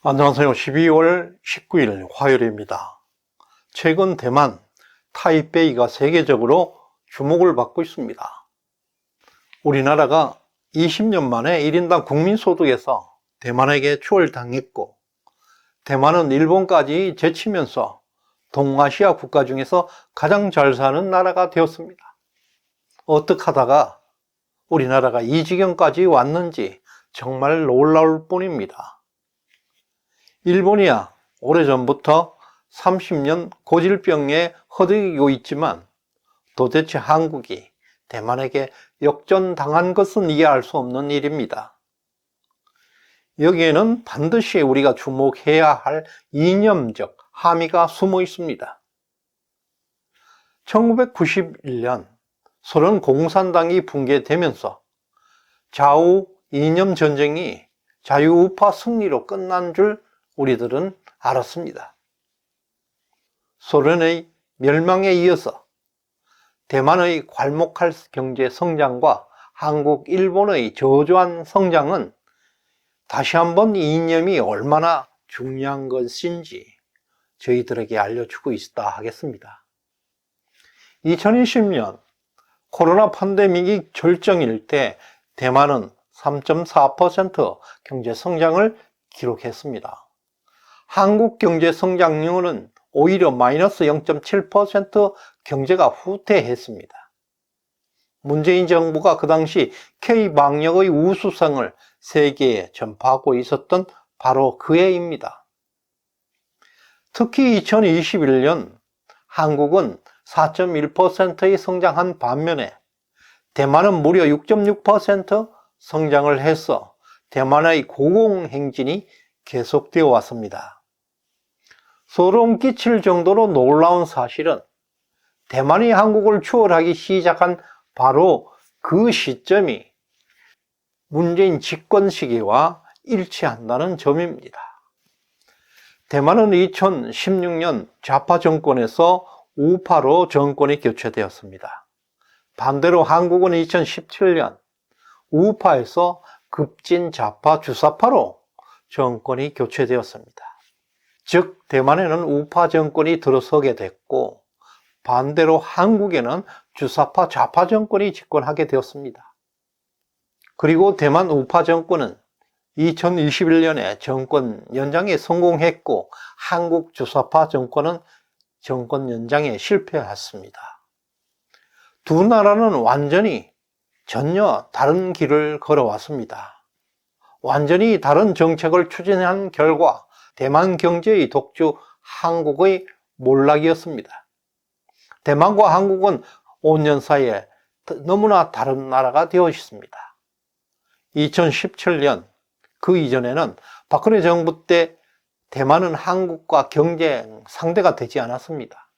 안녕하세요. 12월 19일 화요일입니다. 최근 대만 타이베이가 세계적으로 주목을 받고 있습니다. 우리나라가 20년 만에 1인당 국민소득에서 대만에게 추월당했고, 대만은 일본까지 제치면서 동아시아 국가 중에서 가장 잘 사는 나라가 되었습니다. 어떻게 하다가 우리나라가 이 지경까지 왔는지 정말 놀라울 뿐입니다. 일본이야 오래전부터 30년 고질병에 허덕이고 있지만 도대체 한국이 대만에게 역전당한 것은 이해할 수 없는 일입니다. 여기에는 반드시 우리가 주목해야 할 이념적 함의가 숨어 있습니다. 1991년 소련 공산당이 붕괴되면서 좌우 이념 전쟁이 자유우파 승리로 끝난 줄 우리들은 알았습니다. 소련의 멸망에 이어서 대만의 괄목할 경제 성장과 한국, 일본의 저조한 성장은 다시 한번 이 이념이 얼마나 중요한 것인지 저희들에게 알려주고 있다 하겠습니다. 2020년 코로나 팬데믹이 절정일 때 대만은 3.4% 경제 성장을 기록했습니다. 한국 경제 성장률은 오히려 마이너스 0.7% 경제가 후퇴했습니다. 문재인 정부가 그 당시 K-방역의 우수성을 세계에 전파하고 있었던 바로 그 해입니다. 특히 2021년 한국은 4.1%의 성장한 반면에 대만은 무려 6.6% 성장을 해서 대만의 고공행진이 계속되어 왔습니다. 소름 끼칠 정도로 놀라운 사실은 대만이 한국을 추월하기 시작한 바로 그 시점이 문재인 집권 시기와 일치한다는 점입니다. 대만은 2016년 좌파 정권에서 우파로 정권이 교체되었습니다. 반대로 한국은 2017년 우파에서 급진 좌파 주사파로 정권이 교체되었습니다. 즉 대만에는 우파 정권이 들어서게 됐고 반대로 한국에는 주사파 좌파 정권이 집권하게 되었습니다. 그리고 대만 우파 정권은 2021년에 정권 연장에 성공했고 한국 주사파 정권은 정권 연장에 실패했습니다. 두 나라는 완전히 전혀 다른 길을 걸어왔습니다. 완전히 다른 정책을 추진한 결과 대만 경제의 독주 한국의 몰락이었습니다. 대만과 한국은 5년 사이에 너무나 다른 나라가 되어 있습니다. 2017년 그 이전에는 박근혜 정부 때 대만은 한국과 경쟁 상대가 되지 않았습니다.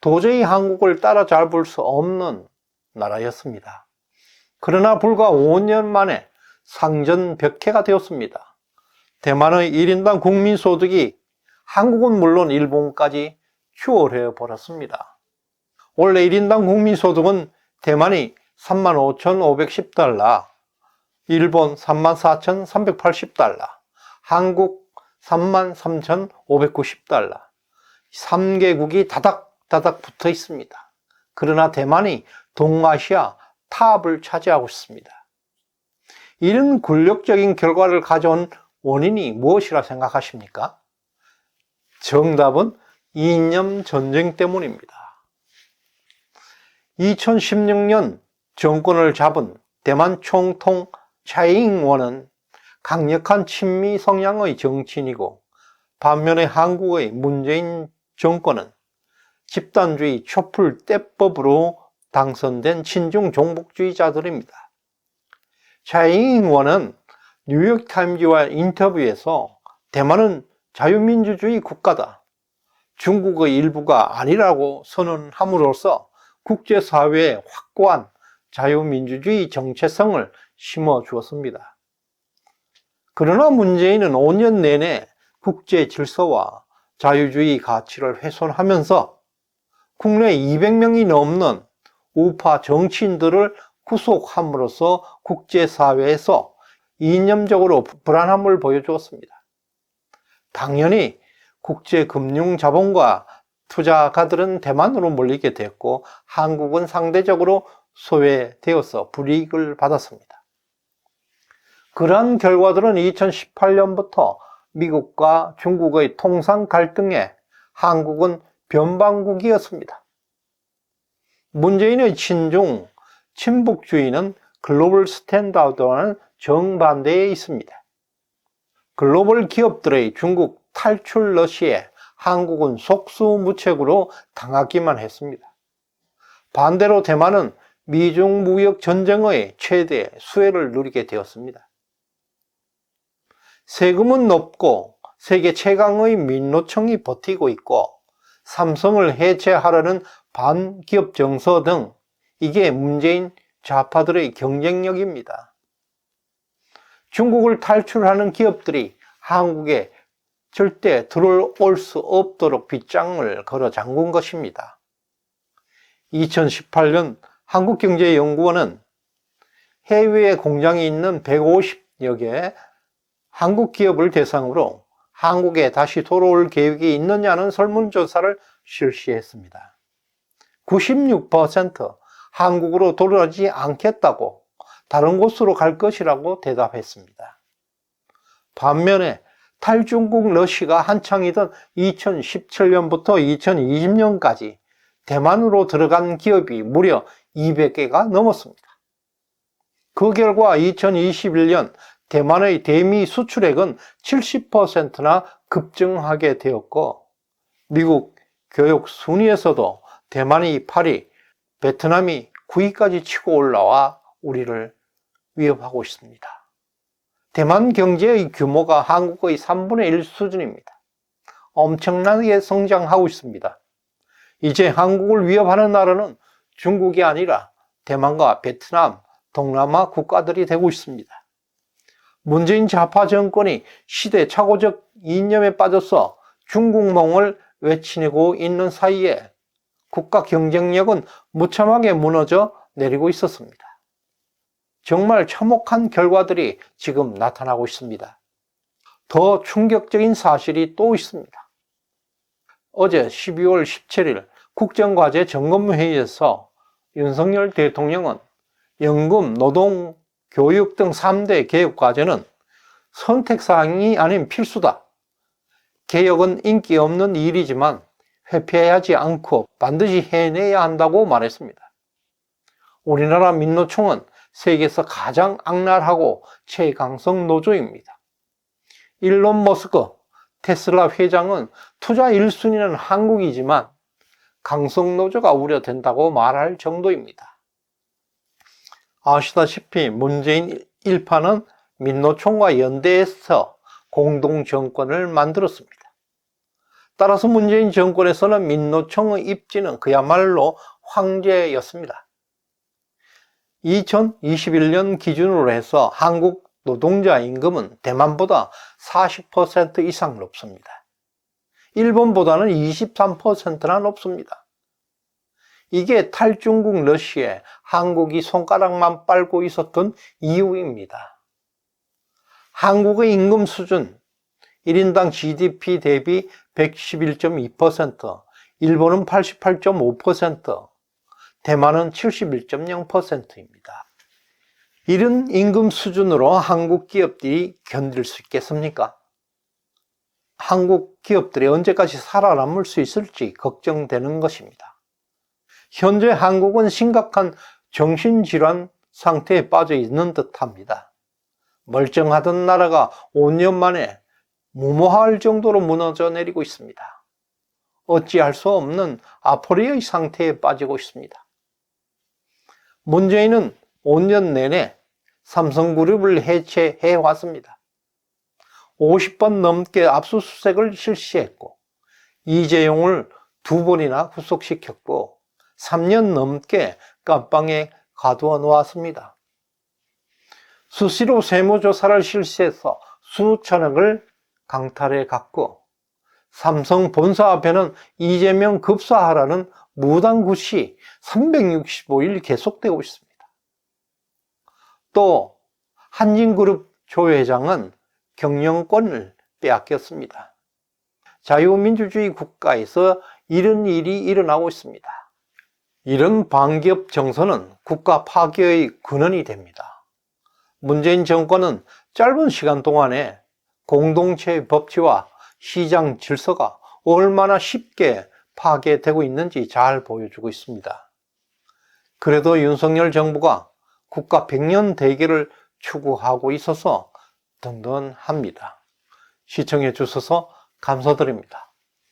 도저히 한국을 따라잡을 수 없는 나라였습니다. 그러나 불과 5년 만에 상전벽해가 되었습니다. 대만의 1인당 국민소득이 한국은 물론 일본까지 추월해 버렸습니다. 원래 1인당 국민소득은 대만이 35,510달러, 일본 34,380달러, 한국 33,590달러, 3개국이 다닥다닥 붙어 있습니다. 그러나 대만이 동아시아 탑을 차지하고 있습니다. 이런 굴욕적인 결과를 가져온 원인이 무엇이라 생각하십니까? 정답은 이념 전쟁 때문입니다. 2016년 정권을 잡은 대만 총통 차이잉원은 강력한 친미 성향의 정치인이고 반면에 한국의 문재인 정권은 집단주의 촛불 떼법으로 당선된 친중 종북주의자들입니다. 차이잉원은 뉴욕타임즈와 인터뷰에서 대만은 자유민주주의 국가다, 중국의 일부가 아니라고 선언함으로써 국제사회에 확고한 자유민주주의 정체성을 심어주었습니다. 그러나 문재인은 5년 내내 국제 질서와 자유주의 가치를 훼손하면서 국내 200명이 넘는 우파 정치인들을 구속함으로써 국제사회에서 이념적으로 불안함을 보여주었습니다. 당연히 국제금융자본과 투자가들은 대만으로 몰리게 되었고 한국은 상대적으로 소외되어서 불이익을 받았습니다. 그러한 결과들은 2018년부터 미국과 중국의 통상 갈등에 한국은 변방국이었습니다. 문재인의 친중, 친북주의는 글로벌 스탠다드와는 정반대에 있습니다. 글로벌 기업들의 중국 탈출 러시에 한국은 속수무책으로 당하기만 했습니다. 반대로 대만은 미중 무역 전쟁의 최대 수혜를 누리게 되었습니다. 세금은 높고 세계 최강의 민노총이 버티고 있고 삼성을 해체하려는 반기업 정서 등 이게 문재인 좌파들의 경쟁력입니다. 중국을 탈출하는 기업들이 한국에 절대 들어올 수 없도록 빗장을 걸어 잠근 것입니다. 2018년 한국경제연구원은 해외에 공장이 있는 150여 개 한국 기업을 대상으로 한국에 다시 돌아올 계획이 있느냐는 설문조사를 실시했습니다. 96% 한국으로 돌아오지 않겠다고 다른 곳으로 갈 것이라고 대답했습니다. 반면에 탈중국 러시가 한창이던 2017년부터 2020년까지 대만으로 들어간 기업이 무려 200개가 넘었습니다. 그 결과 2021년 대만의 대미 수출액은 70%나 급증하게 되었고 미국 교육 순위에서도 대만이 8위, 베트남이 9위까지 치고 올라와 우리를 위협하고 있습니다. 대만 경제의 규모가 한국의 3분의 1 수준입니다. 엄청나게 성장하고 있습니다. 이제 한국을 위협하는 나라는 중국이 아니라 대만과 베트남, 동남아 국가들이 되고 있습니다. 문재인 좌파 정권이 시대착오적 이념에 빠져서 중국몽을 외치고 있는 사이에 국가 경쟁력은 무참하게 무너져 내리고 있었습니다. 정말 참혹한 결과들이 지금 나타나고 있습니다. 더 충격적인 사실이 또 있습니다. 어제 12월 17일 국정과제 점검회의에서 윤석열 대통령은 연금, 노동, 교육 등 3대 개혁과제는 선택사항이 아닌 필수다. 개혁은 인기 없는 일이지만 회피하지 않고 반드시 해내야 한다고 말했습니다. 우리나라 민노총은 세계에서 가장 악랄하고 최강성 노조입니다. 일론 머스크, 테슬라 회장은 투자 1순위는 한국이지만 강성 노조가 우려된다고 말할 정도입니다. 아시다시피 문재인 일파는 민노총과 연대해서 공동정권을 만들었습니다. 따라서 문재인 정권에서는 민노총의 입지는 그야말로 황제였습니다. 2021년 기준으로 해서 한국 노동자 임금은 대만보다 40% 이상 높습니다. 일본보다는 23%나 높습니다. 이게 탈중국 러시아에 한국이 손가락만 빨고 있었던 이유입니다. 한국의 임금 수준 1인당 GDP 대비 111.2%, 일본은 88.5%, 대만은 71.0%입니다. 이런 임금 수준으로 한국 기업들이 견딜 수 있겠습니까? 한국 기업들이 언제까지 살아남을 수 있을지 걱정되는 것입니다. 현재 한국은 심각한 정신질환 상태에 빠져 있는 듯합니다. 멀쩡하던 나라가 5년 만에 무모할 정도로 무너져 내리고 있습니다. 어찌할 수 없는 아포리의 상태에 빠지고 있습니다. 문재인은 5년 내내 삼성그룹을 해체해 왔습니다. 50번 넘게 압수수색을 실시했고 이재용을 2번이나 구속시켰고 3년 넘게 감방에 가두어 놓았습니다. 수시로 세무조사를 실시해서 수천억을 강탈해 갔고 삼성 본사 앞에는 이재명 급사하라는 무단구시 365일 계속되고 있습니다. 또 한진그룹 조 회장은 경영권을 빼앗겼습니다. 자유민주주의 국가에서 이런 일이 일어나고 있습니다. 이런 반기업 정서는 국가 파괴의 근원이 됩니다. 문재인 정권은 짧은 시간 동안에 공동체의 법치와 시장 질서가 얼마나 쉽게 파괴되고 있는지 잘 보여주고 있습니다. 그래도 윤석열 정부가 국가 100년 대계를 추구하고 있어서 든든합니다. 시청해 주셔서 감사드립니다.